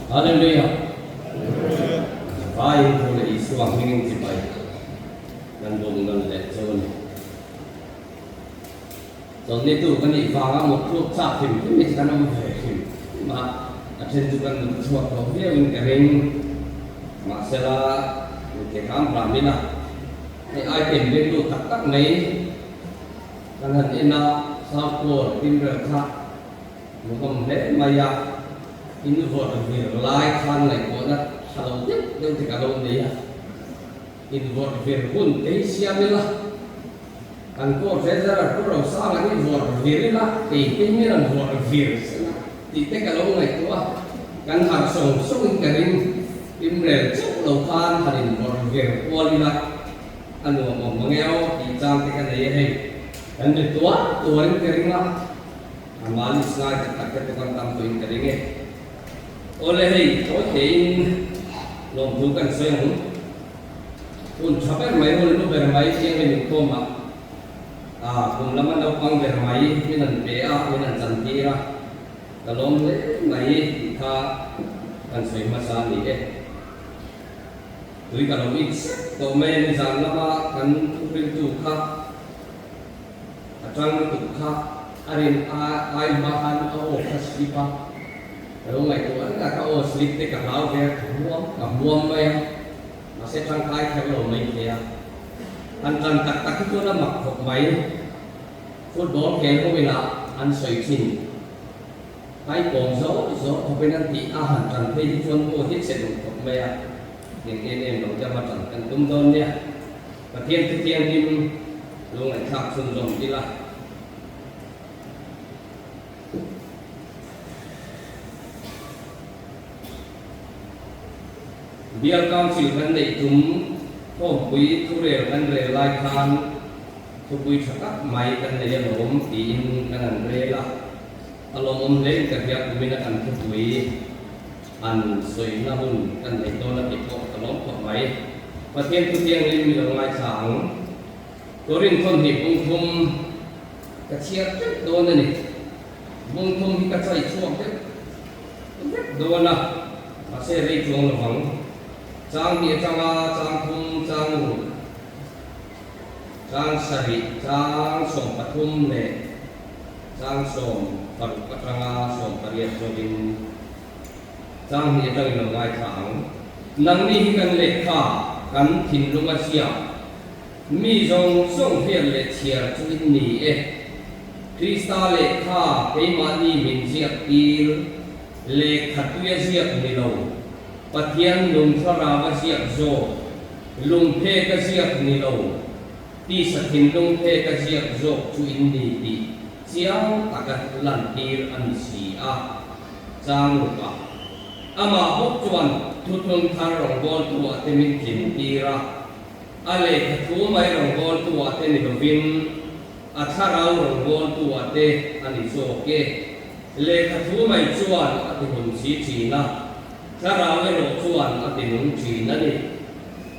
Hallelujah. Vai pole isuang hingin sipai. Dan bungan le zon. Zon itu kan ifanga mutluk sakim ini kan amfehim. Ma atentukan suatu dia mengkering masalah kekam pramina. Ini item itu tak nih. Karena ina sapor timberka. Mungkin maya ini buat berlai kan lagi buat kalau dia kalau dia ini buat berpun siapalah kan kau saya kurang sangat ini buat berilah ini kan buat virus tidak kalau nggak itu kan harus song kering timbrel cukup kan hari buat virus kualilah anu mengeo di cantik dia hei dan tua kering lah amal islah kita tukang tampuin keringnya oleh ini lombukan saya pun sampai mai lu bermain yang ini koma pun lama dah pang bermain minan bea minan cantira kalau mai kita kan saya masa ni jadi kalau mix to mai misal lama kan tu kah acang tu kah arin ai makan au kasih kalau nggak itu kan kau sleep dek kalau dia kamuam masih cangkai kalau main dia antara tak itu nama kok main football game kau bila an soi chin hai bongso kau nanti cantik itu kau hit set kok main yang ini dong jangan cantik tumdon dia ketian tim lu nggak tak sunjong dilah biar council kan deh kau bui turel kan relai kan tu bui cakap mai kan deh lom tin kan rela kalau leh kerja kumina kan tu bui an soi namun kan deh tu nak ikut kalau kau mai pasien tu yang lim lai sang turin kon hi bungkum kecil tu dona ni bungkum hi kacai cuak tu dona masih rei cuang lewang Trang địa trang thum trang ngủ trang sari trang som pathum ne trang som paru patranga som pariat jodin trang địa trang lo ngai thang nang ni kan lekha kan thin lunga sia mi jong song hian le chiar chuin ni krista lekha peimani min siap tir lekha tuya siap ni lo Patian lung thara siap zo lung the ka siap ni lo ti sakin lung the ka siap zo chu in ni ti chiang takat lan tir an si a chang ka ama hok chuan thutun thar rong bol tu ate min kin tira ale thu mai rong bol tu ate ni lovin atharau rong bol tu ate ani so ke le thu mai chuan ate hun si chi na Cara lo cuan ati nung China ni.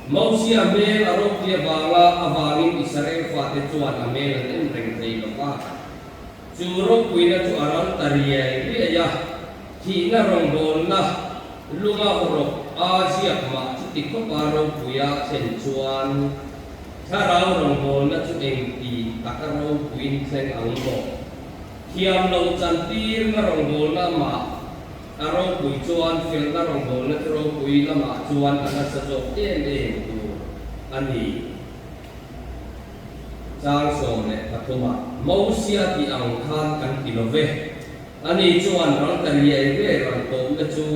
Mau siya mel arok dia bala abangin Israel fate cuan amel ang reng tay loka. Curok kuina cu aral tariyay dia hina rongbol na lunga urok Asia ma tiko paro kuya sen cuan. Cara rongbol na cu engti takaraw kuin sen angbo. Kiam lo cantir na rongbol na ma Arau kui cuan fil na rongbol na arau kui lama cuan anak sejok tu ani sang som ne patuma mau sia ti ang khan kan kilove ani cuan rang tariya ebe rang to na cu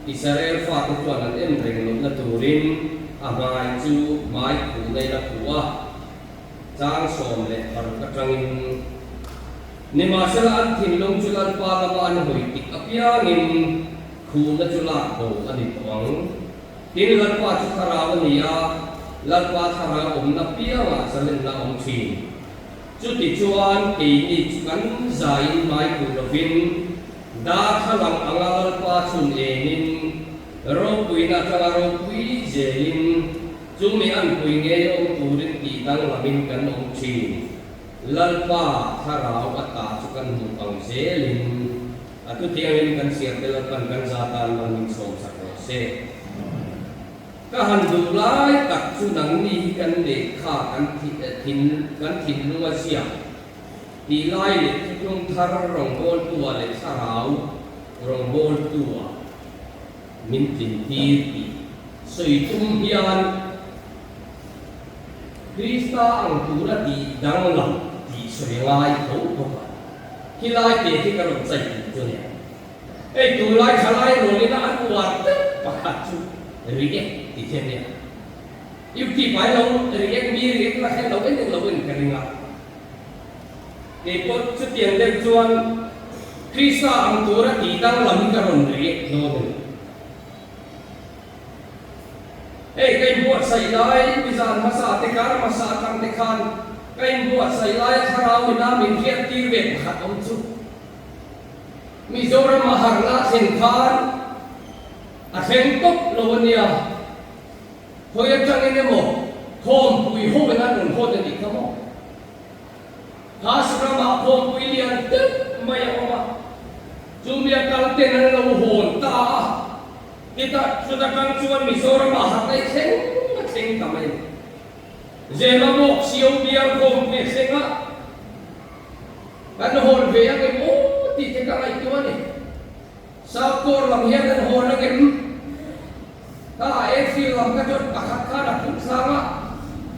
Israel fa tu cuan an em reng na turin amai cu mai ku nei na kuwa sang som ne paru katrangin ni masalah thinlong julan pa kama an hoitik apiangin khuna jula ko ani tawang tinlan pa chukhara niya lalpa thara na piawa salen na chi chuti chuan ke ni kan zain mai ku lovin da khalang angal pa chun enin ro puina thara ro pui jein chumi an pui nge om turin ti tang lamin kan chi lalpa tharau ata chukan mupang selin Atu tiangin kan siap telepon kan zatan mengingsom sakose. Kahandulai tak sunang ni kan dekha kan tin luar siap. Dilai le tukung thar rongbol tua le sarau rongbol tua. Mintin titi soitum hian Krista ang tura di danglam di soilai thau toka. Hilai te ti karong sai tu ne. Tulai khalai ro ni na an uat pakat chu riek ti chen ne. Yu ti pai lo riek mi riek la khen lo en lo en karinga. Pot chu tiang de chuan Krista ang tura di danglam karong riek no ne. Kain buat sailai bizan masa tekar masa kang tekan kain buat sailai tharau na min khiat ti ve khat om chu Mizoram maharna thengkhan a thengtok lowania hoya changene mo khom pui ho na nun ho de kamo hasrama khom pui lian tek maya oma jumia kalte nan lo hon ta kita sudah kan cuman Mizoram maharna theng kamai zema mo siu biar khom pui senga kan hon ve yang mo ti te ka lai tu ani sa kor lam hian an hon ang ta e fi lam ka jot pakhat ka na puk sama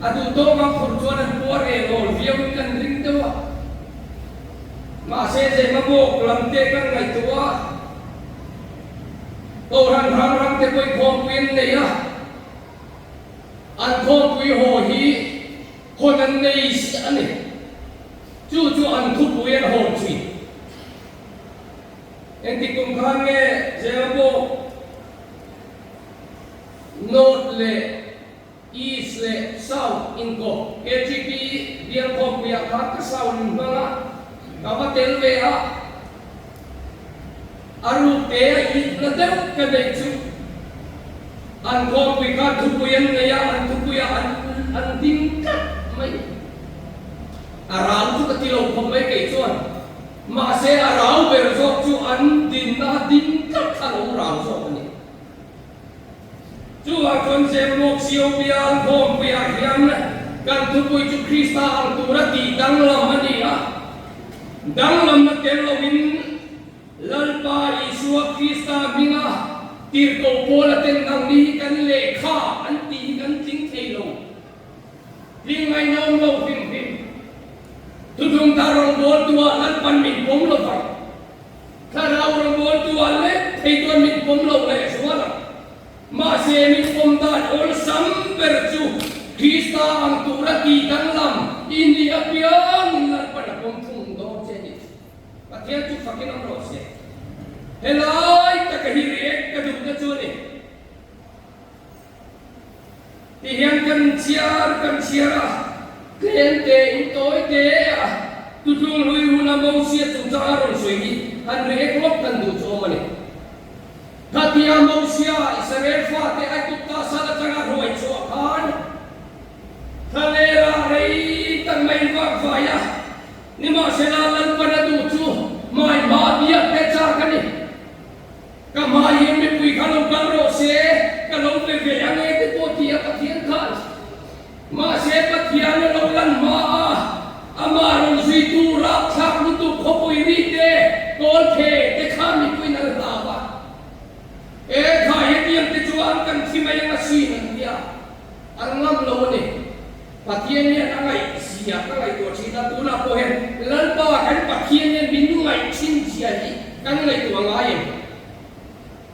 adu to ma khur chuan an puar e lol viau kan ring dewa ma se ma bok lam te kan ngai tua to ran te koi khom pin nei a an khom pui ho hi hon an nei si ani chu an thu pui an hon chui Enti kumkange jebo north le east le south inko KGP dia ko puya ka south banga kapatel ve a aru te i na de ka de chu an ko pu ka thu puyan ne ya an thu puya an ding ka mai aram chu ka tilo ko mai ke chuan ma se arau ber zok chu an din na din ka khalo rau zok ni chu a kon se mok siu bian khom pia hiam kan tu pui chu Krista ang tura ti dang lam ani a dang lam na tel lo win lal pa Isua Krista minga tir ko pola ten nang ni kan le kha an ti kan ting thei lo ling ai nom lo phim Tudung tarong bol tua lan pan min pom lo pai. Tarau rong bol tua le thei tuan min pom lo le suara. Ma se min pom dan ol sam berju. Krista ang tura ki dang lam ini apiang lan pan pom thung do che ni. Pathian chu fakin am ro se. Helai takahiri ka du na chu ni. Tihian kan ciara Klente intoi te tutung lui huna mau sia tu jaron suigi han re klop kan du cho mane katia mau sia Israel fa te ai tu ta sala tanga roi cho kan thalera rei tang mai va vaya ni ma selalan pada du chu mai ma dia te cha kan ni ka mai me pui kalau ro se kalau te ve yang e te to tia pathian kan ma se pathian lo lan ma amarong zui tu rak thak lu tu khopoi ri te kol the te kham ni pui na la ba e kha ye tiam te chuan kan thimai nga si nan dia arngam lo ne pathian ni angai sia ka lai to china tu na po hen lan pa kan pathian ni binu ngai chin sia hi kan ngai tu ngai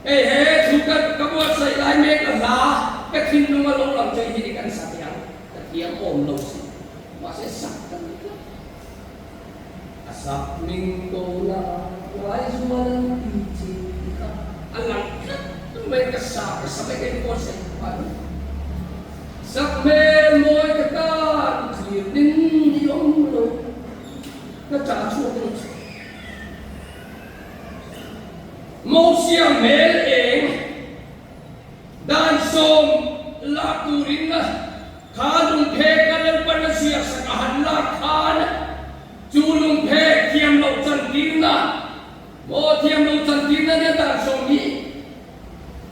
e he thu ka bo sai lai me ka la ka thin nu ma lo lam chai hi kan sa Yang om lo si masih saktan asap minggu la wai sumalan tiji alang tu mereka sampai ke kose sampai moi ketan sirting di om lo na cha chu tu mau siang mel eng dan som la turin na Kadung phe kalal panasia sakahan la khan chulung phe kiam lo chan kirna Mo thiam lu chan tin na ne dan som ni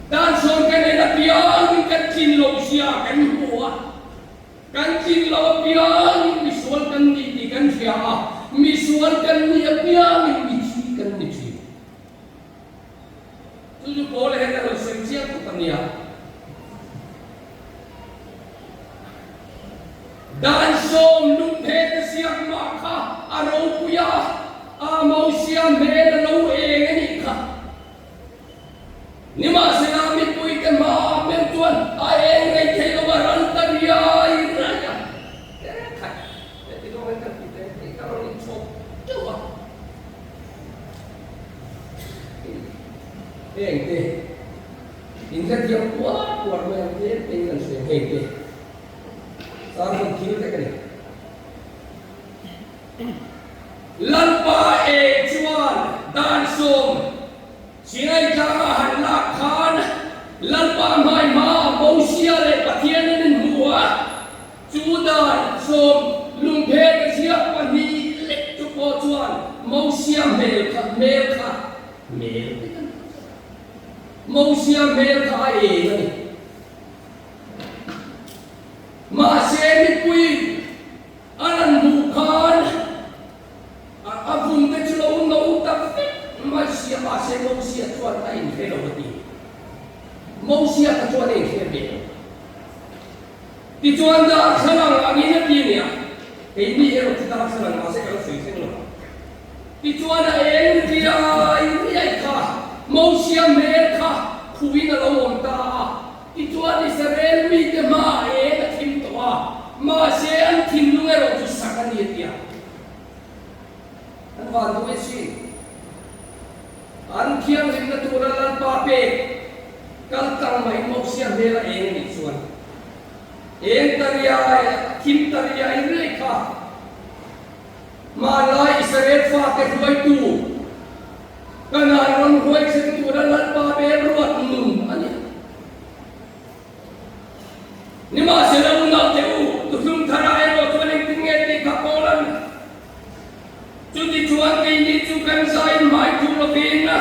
dan som kan ne piang kan chin lo sia kan huwa kan chin lo piang mi sual kan ni kan sia mi sual kan ni piang mi chi kan ni chi tu boleh kan lo sem sia tu kan ya dan som lu phe sia ma kha aro puya mau siam mel lo ni kha ni ma sinamit pui kan ma men tuan ai ngai thei lo ran ta ria i ra ya kha ti lo kan ti te ka lo ni chok chuwa te in ka dia kuat me te kan se te sa ko thil te kan lalpa chuan dan som sinai janga hanla khan lalpa mai ma bosia le pathian nen huwa chudan som lungphe ka sia pani le chu po chuan mosia mel kha mosia mel kha ni ma se ni pui anan bu khan abung ke chulo no tak masia mase mosia chuan ai helo ti mosia ka chuan ai hebe ti chuan da salang angin ti nia ei ni ero ti da salang mase ka sui sen lo ti chuan ai ti ai kha mosia me kha khuin lo om ta ti chuan Israel mi te ma ka thim to ma se an thim lu ero tu sakani ti an van tu si an khiang lim na tu lan pa pe kal tang mai mo sia mela ni chuan taria kim taria in le kha ma lai Israel fa te hoi tu kana ron hoi se tu lan pa pe ruat nun ani ni ma se la na te u tu lum thara ero tu ning tinge ti kha kolan Cuti chuan ke ni chu kan sai mai tu lo pin na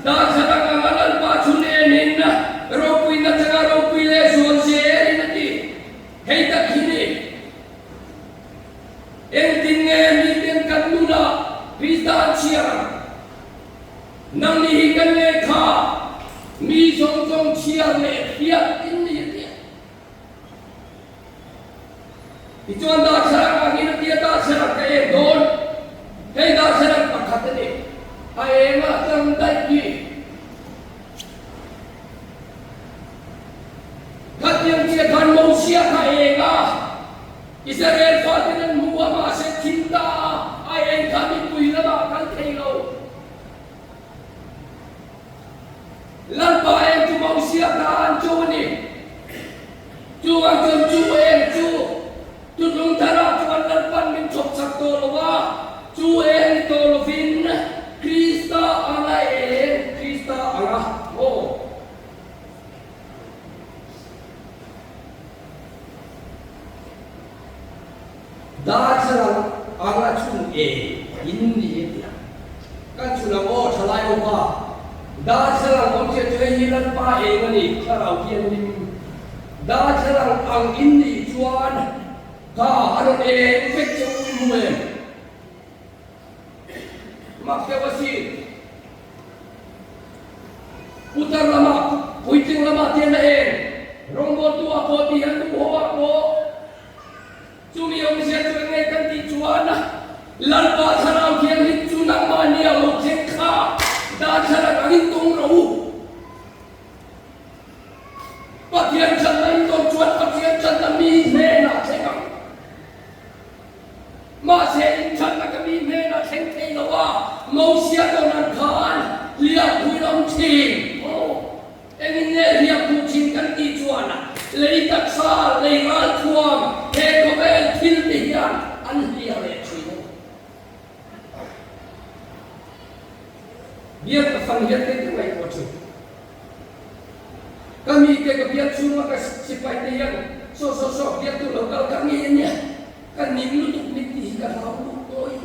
da sarang angalan pa chune nin na ro pui na changa ro pui le son se ri na ti hei ta khini en tin nge ni ten kan nu na pista chia nang ni hi kan le kha mi song song chia le hia in ni ti ti chuan da sarang angin ti ta sarang ke don hei da sarang pakhat ni ai ma tang dai ki khatyam che khan mo sia kha ega Israel fatinan muwa ma se thinda ai en khami puila ba kal theilo lan pa en tu mo sia khan chu ni chu ang chu en chu lung thara chu an lan pan min chok sak to lo wa chu en to lo vin Krista anga Krista anga da sarang anga chung in ni ya kan chuna o thalai o pa da sarang om che chei hilan pa ngani kharau kian nim da sarang ang in ni chuan ka aron pek chu mu makya wasi putar lama puiting lama tian na rongbo tu ako ti han tu ho ako chumi om sia chu nge kan ti chuan lan pa sarau kian hit chu nang ma nia lo chek kha da sarang angin tong ro patian chan nai tong chuan patian chan na mi me na chekang ma se in chan na ka mi me na cheng thei lo wa mo sia to nan khan lia pui lam chi engin ne lia pu chin kan ti chuan lei tak sa lei ral thuam he ko bel thil ti hian an lia le chi biar ka fan hian te mai ko chu kami ke ka biar chu ma ka sipai te hian so biar tu lo kal kami nya kan nim lu tu ni ti ka lau oi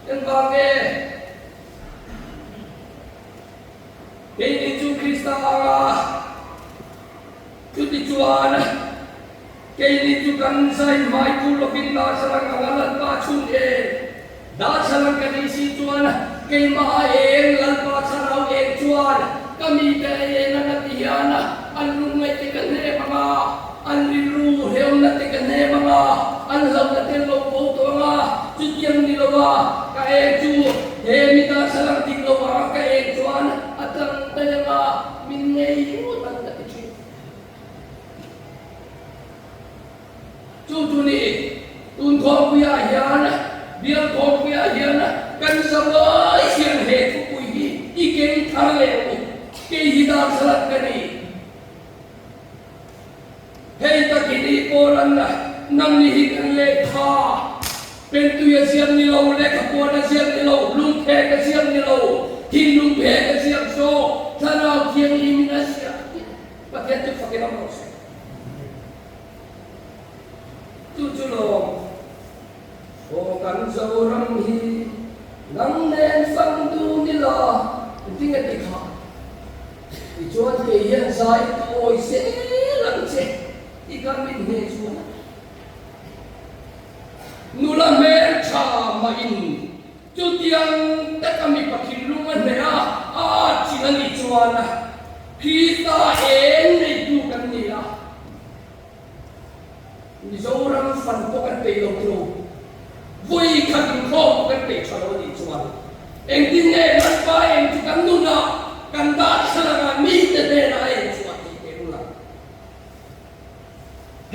en ba ke Kini chu Krista anga chu ti chuan kini chu kan sai mai ku lokin da sarang angalan pa chun e da sarang kan isi chuan kei ma eng lan pa sarau eng chuan kami ke na natiana an lungai te kan ne manga an liru heu na te kan ne manga an lau na te lo po to nga chu tiang ni lo wa ka e chu he mi da sarang ti lo wa ka e chuan atang ta nga min nei mo tan ta chi chu chu ni tun kho puya hian bial kho puya hian kan samai sian he thu pui hi I ke thar le ke hida salat kani hei ta kini koran nam ni hi kan le kha pen tu ya siam ni lo le ka po na siam ni lo lung the ka siam ni lo tin lung phe ka siam so thana kiang I mina sia paket tu pakai nam lo tu lo o kan zoram hi nang nen sang tu ni la tinga ti kha I chuan ke hian sai oi se lang che I kan min he chuan nula mer cha ma in chu tiang ta kami pathin lungan ne a chinga ni chuan Krista en nei tu kan ni la ni zoram fan po kan pe lo tro vui kan kho kan pe chalo ni chuan eng tin ne lan pa eng chu kan nu na kan da sala mi te ne na eng chuan ti ke la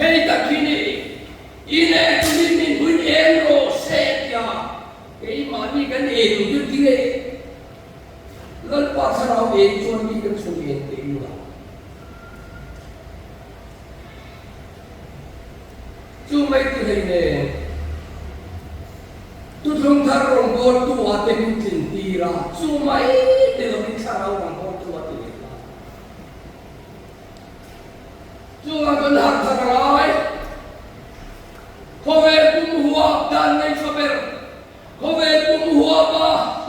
hei ta kini ine tu min hun en ro se ya ke ma ni kan e tu ti le lan pa sala eng chuan mi kan chu eng te la chu mai tu hei ne tu thong thar rong go tu a te min tin ti ra chu mai te lo min sarau rong go tu a te la chu ang kan hak thar ai khove kum huwa dan nei saber khove kum huwa ba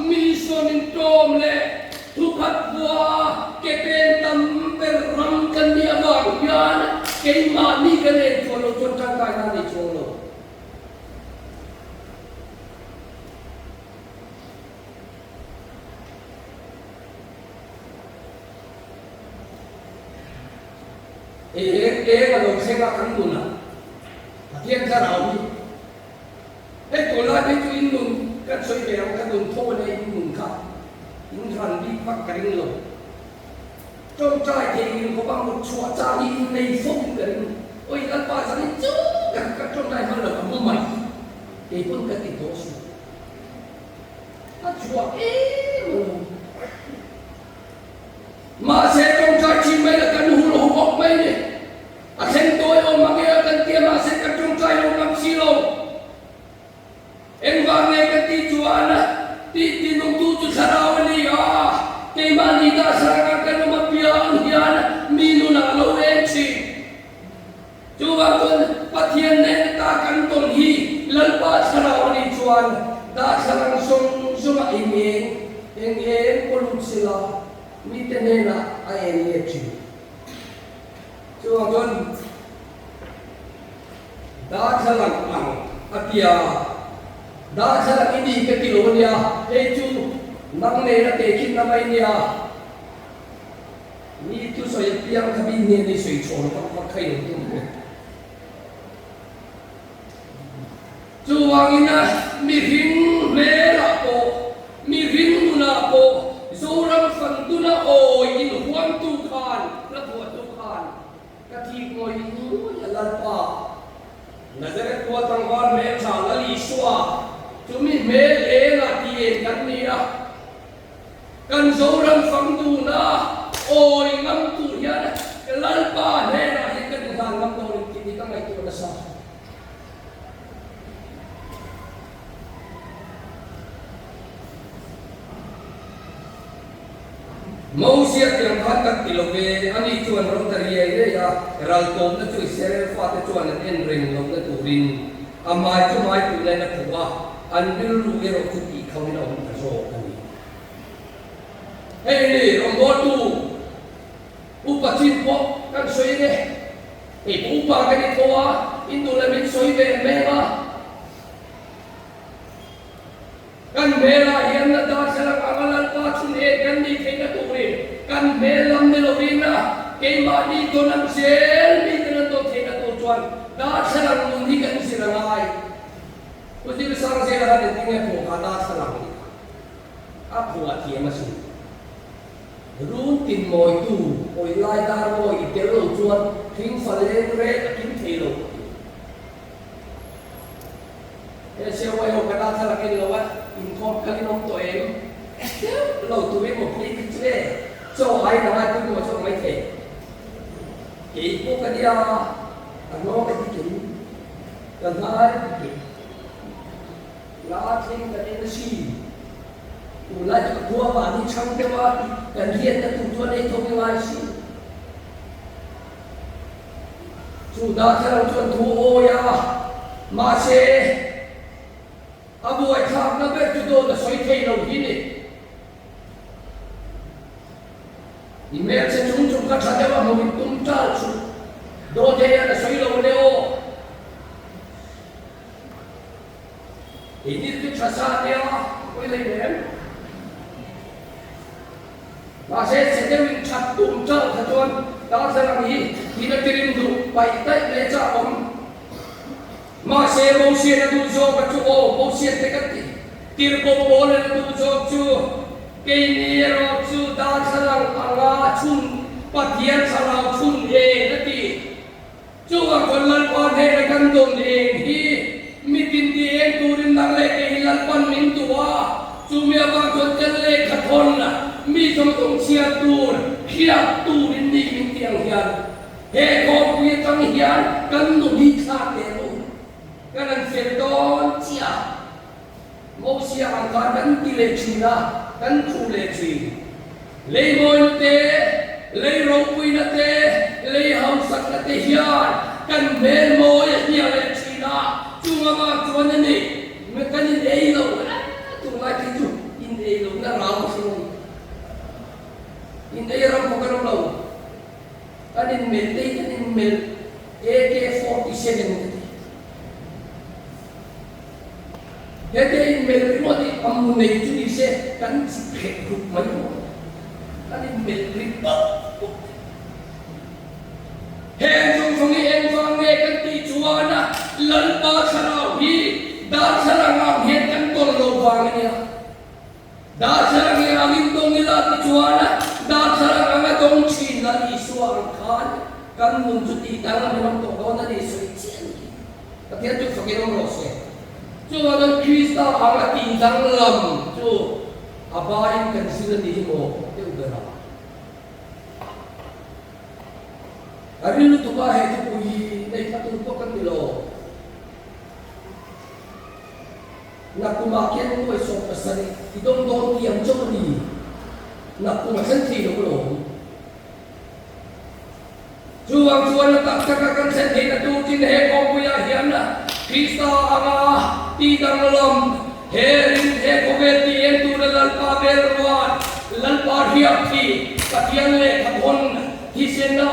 mi son in tom le thu khat bua ke pen tam per ram kan ni ba yan ke ma ni kan e cholo chon chang kai na ni cholo ka lo khenga kan nu na pathian ka rau ni he to la ni tu in nun kan soi be ram kan nun tho ne in nun kha in than bi pak ka ring lo trong trai ke in ko bang một chua cha ni nei phok ka ring oi kan pa sa ni chu kan ka trong trai han lo ka mu mai ke pun ka ti to su a chua mà sẽ trong trai chi mai là kan hu lo hok mai ni a sen toi o mange kan tia ma se kan trong trai lo ngam si lo en va nge kan ti chuana ti nong tu chu sarau ni a ke ma ni da saranga kan ma pian hian mi nu na lo en chi chu wa ton pathian ne ta kan ton hi lal pa sarau ni chuan da sarang song suma eng ko lu sila mi te ne na a en ye chi chu wa ton da salang ang atia da salang ini ke tilonia e chu nang ne na te kin na mai nia ni tu so ye piang ka bin ne ni sui chon ka khai ni tu chu wang ina mi ring me la po mi ring na po zoram fan tu na o in huang tu khan la po tu khan ka thi ngoi nu ya la pa Nazaret ko tang war me cha la li shwa chumi me le la ti en kan ni a kan zoram fang tu na oi ngam tu ya lal pa ne na he kan han ngam to ni ti ka mai tu na sa mau siap yang khatak kilobe ani chuan ro tari ai ya ral tom na chui ser fa ta chuan en ring lo na turin amai chu mai tu le na thuwa an bil lu ge ro tu ti khau ni na on ta so ani Hei rombo tu upachin po kan soi ne upa kan itoa indulamin soi be mela kan mela yan na da sarang angalan pa chune kan di kena turin kan melam melorina kay mani to ng sel mi to kena tujuan da sarang mundi kan sirangai kundi sarang sila kan tingin po kada sarang ako at iya masin rutin mo itu oi lai dar mo itelo chuan thing falen re thing thelo e se wa yo kada thala ke lo wa in khop kali nom to em lo tu me mo pli ki che cho ai na ai tu mo cho mai the ki ko ka dia ano ka ti ki ka na ki la thing ka ne si ulai ka tua ba ni chang te ba kan hian na tu tua nei thong lai si chu da thang chuan thu o ya ma se abu ai thak na be tu do na soi thei lo hi ni email se chung chung ka tha de ba mo tum ta chu do de ya na soi lo ne o ini tu chasa ya oi le ne Masa sedang chat tumcal satuan dah serang ini tidak terindu baik tak leca om masa bausia na tujuh bacu o bausia tekati tirko boleh na tujuh cu kini ro cu dah serang anga cun patian sarau cun nanti cu ang lan pan he kandung hi mitin dia turin nang le kehilan pan mintua cumi abang contoh le kathon na mi trong tông chia tuôn kia tu đến đi mình tiếng hiền hệ có quy trong hiền cần đủ đi khác để luôn cái này sẽ đón chia một chia hàng hóa cần đi lệ trì ra cần chủ lệ trì lấy môi tê lấy rau quy na tê lấy hồng sắc na tê hiền cần bên môi hiền lệ trì ra chúng mà chuan này mình cần in đây lâu chúng lại cái chủ in đây lâu na rau xong in đây ram bukan orang kan in mil AK-47 jadi in mil remote ammunai itu dise kan sikit rumah kan in mil remote heng song heng song kan ti juana lalpa sarau hi dar sarang heng kan tol lo bangnya dar sarang angin dong ila ti juana dah sarang ang dong chin na isuang kan kan munjuti tangan memang toko na isu chin tapi itu fakir rose tu ada Krista ang tindang lam tu abain kan sila di mo itu berapa hari lu tu bahaya tu puji dari satu kan dilo nak kumakian tu esok pesan idong dong tiang jodi nak kumasan ti lo juang nak kakakan sendiri na tutin he ko puya hiana Krista ama tidang lom herin he ko beti en tu lalpa berwan lalpa hiapti katian le kathon hisena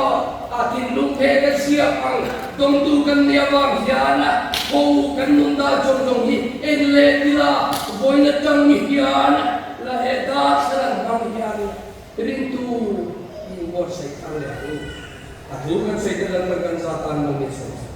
atin lung he ka siap ang dong tu kan dia bang hiana ko kan nunda jong jong hi en le tila boina tang hiana la heda serang bangyan rintu ingor sai kale atu kan sai dalam perkansatan ng Yesus